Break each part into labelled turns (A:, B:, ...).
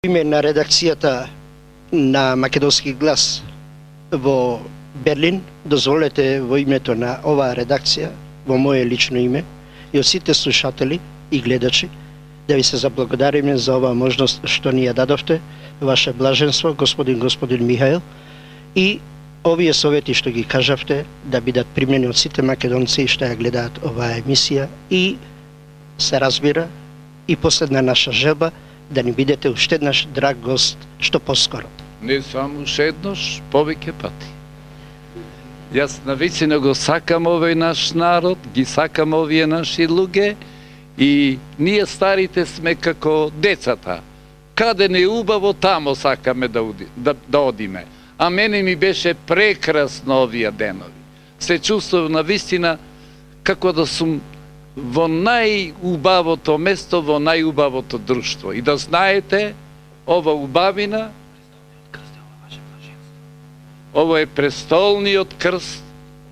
A: Име на редакцијата на Македонски глас во Берлин, дозволете во името на оваа редакција, во моје лично име и од сите слушатели и гледачи, да ви се заблагодариме за оваа можност што ни ја дадовте, ваше блаженство, господин Михаил, и овие совети што ги кажавте да бидат примени од сите македонци што ја гледаат оваа емисија и се разбира и последна наша желба да ни бидете уште еднаш драг гост што поскоро.
B: Не само уште еднаш, повеќе пати. Јас навистина го сакам овој наш народ, ги сакам овие наши луѓе и ние старите сме како децата. Каде не убаво, тамо сакаме да одиме. А мене ми беше прекрасно овие денови. Се чувствувам навистина како да сум во најубавото место, во најубавото друштво. И да знаете, ова убавина, ово е престолниот крст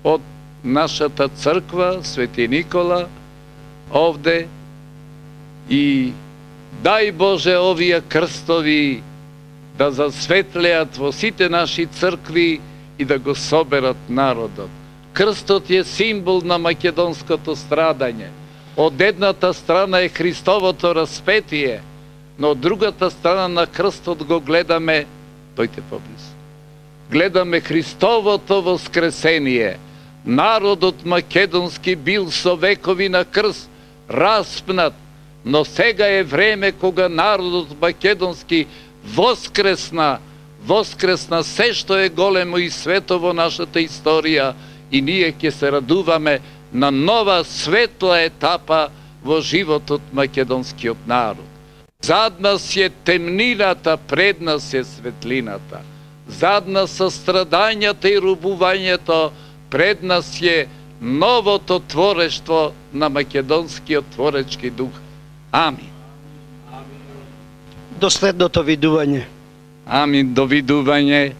B: од нашата црква, Свети Никола, овде. И дај Боже овие крстови да засветлеат во сите наши цркви и да го соберат народот. Крстот е символ на македонското страдање. Од едната страна е Христовото распетие, но од другата страна на крстот го гледаме, дојте поблизу, гледаме Христовото воскресение. Народот македонски бил со векови на крст распнат, но сега е време кога народот македонски воскресна се што е големо и свето во нашата историја и ние ќе се радуваме на нова светла етапа во животот македонскиот народ. Зад нас е темнината, пред нас е светлината. Зад нас са страдањата и рубувањето, пред нас е новото творештво на македонскиот творечки дух. Амин.
A: До следното видување.
B: Амин, до видување.